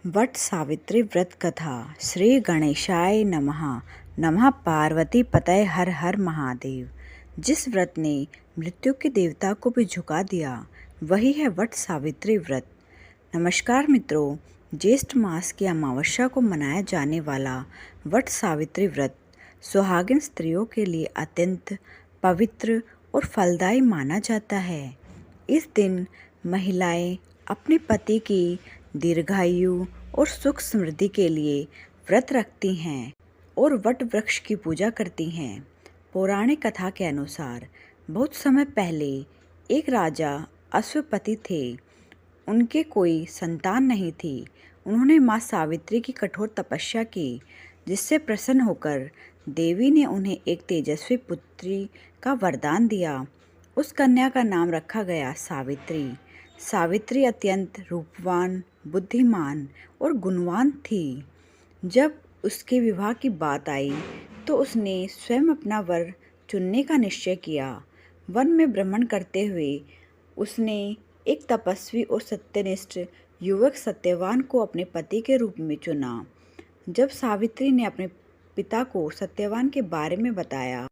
वट सावित्री व्रत कथा। श्री गणेशाय नमः। नमः पार्वती पतये हर हर महादेव। जिस व्रत ने मृत्यु के देवता को भी झुका दिया वही है वट सावित्री व्रत। नमस्कार मित्रों, ज्येष्ठ मास की अमावस्या को मनाया जाने वाला वट सावित्री व्रत सुहागिन स्त्रियों के लिए अत्यंत पवित्र और फलदायी माना जाता है। इस दिन महिलाएं अपने पति की दीर्घायु और सुख समृद्धि के लिए व्रत रखती हैं और वट वृक्ष की पूजा करती हैं। पौराणिक कथा के अनुसार बहुत समय पहले एक राजा अश्वपति थे। उनके कोई संतान नहीं थी। उन्होंने माँ सावित्री की कठोर तपस्या की, जिससे प्रसन्न होकर देवी ने उन्हें एक तेजस्वी पुत्री का वरदान दिया। उस कन्या का नाम रखा गया सावित्री। सावित्री अत्यंत रूपवान, बुद्धिमान और गुणवान थी। जब उसके विवाह की बात आई तो उसने स्वयं अपना वर चुनने का निश्चय किया। वन में भ्रमण करते हुए उसने एक तपस्वी और सत्यनिष्ठ युवक सत्यवान को अपने पति के रूप में चुना। जब सावित्री ने अपने पिता को सत्यवान के बारे में बताया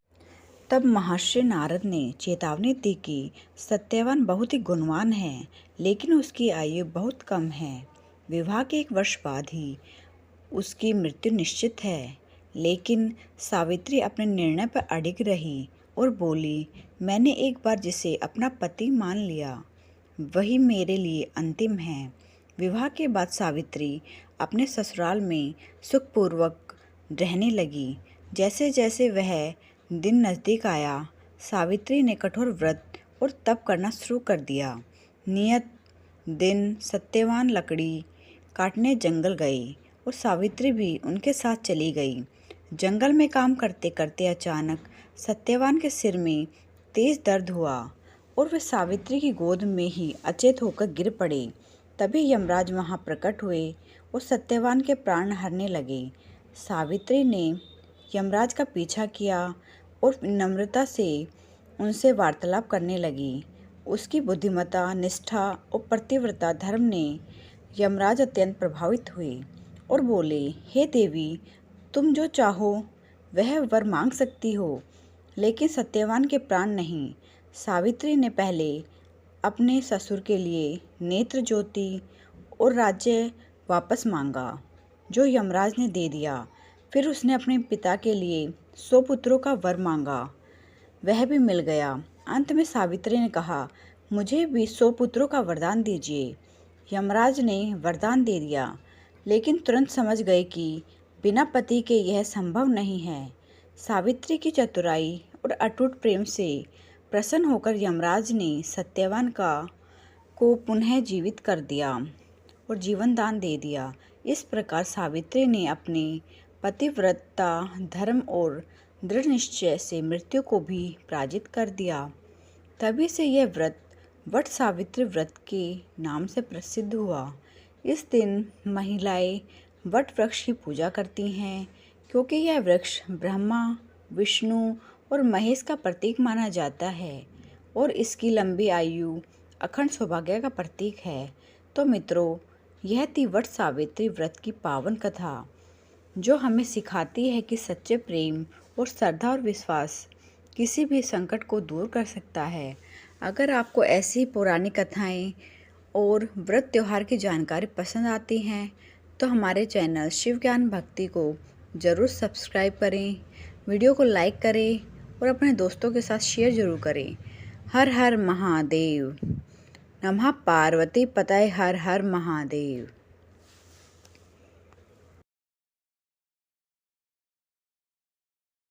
तब महर्षि नारद ने चेतावनी दी कि सत्यवान बहुत ही गुणवान है, लेकिन उसकी आयु बहुत कम है। विवाह के 1 वर्ष बाद ही उसकी मृत्यु निश्चित है। लेकिन सावित्री अपने निर्णय पर अडिग रही और बोली, मैंने एक बार जिसे अपना पति मान लिया वही मेरे लिए अंतिम है। विवाह के बाद सावित्री अपने ससुराल में सुखपूर्वक रहने लगी। जैसे जैसे वह दिन नज़दीक आया, सावित्री ने कठोर व्रत और तप करना शुरू कर दिया। नियत दिन सत्यवान लकड़ी काटने जंगल गए और सावित्री भी उनके साथ चली गई। जंगल में काम करते करते अचानक सत्यवान के सिर में तेज दर्द हुआ और वे सावित्री की गोद में ही अचेत होकर गिर पड़े। तभी यमराज वहां प्रकट हुए और सत्यवान के प्राण हरने लगे। सावित्री ने यमराज का पीछा किया और नम्रता से उनसे वार्तालाप करने लगी। उसकी बुद्धिमत्ता, निष्ठा और पतिव्रता धर्म ने यमराज अत्यंत प्रभावित हुए और बोले, हे देवी, तुम जो चाहो वह वर मांग सकती हो, लेकिन सत्यवान के प्राण नहीं। सावित्री ने पहले अपने ससुर के लिए नेत्र ज्योति और राज्य वापस मांगा, जो यमराज ने दे दिया। फिर उसने अपने पिता के लिए 100 पुत्रों का वर मांगा, वह भी मिल गया। अंत में सावित्री ने कहा, मुझे भी 100 पुत्रों का वरदान दीजिए। यमराज ने वरदान दे दिया, लेकिन तुरंत समझ गए कि बिना पति के यह संभव नहीं है। सावित्री की चतुराई और अटूट प्रेम से प्रसन्न होकर यमराज ने सत्यवान को पुनः जीवित कर दिया और जीवन दान दे दिया। इस प्रकार सावित्री ने अपने पतिव्रता, धर्म और दृढ़ निश्चय से मृत्यु को भी पराजित कर दिया। तभी से यह व्रत वट सावित्री व्रत के नाम से प्रसिद्ध हुआ। इस दिन महिलाएं वट वृक्ष की पूजा करती हैं, क्योंकि यह वृक्ष ब्रह्मा, विष्णु और महेश का प्रतीक माना जाता है और इसकी लंबी आयु अखंड सौभाग्य का प्रतीक है। तो मित्रों, यह थी वट सावित्री व्रत की पावन कथा, जो हमें सिखाती है कि सच्चे प्रेम और श्रद्धा और विश्वास किसी भी संकट को दूर कर सकता है। अगर आपको ऐसी पौराणिक कथाएं और व्रत त्योहार की जानकारी पसंद आती हैं तो हमारे चैनल शिव ज्ञान भक्ति को ज़रूर सब्सक्राइब करें, वीडियो को लाइक करें और अपने दोस्तों के साथ शेयर ज़रूर करें। हर हर महादेव। नमः पार्वती पतये हर हर महादेव।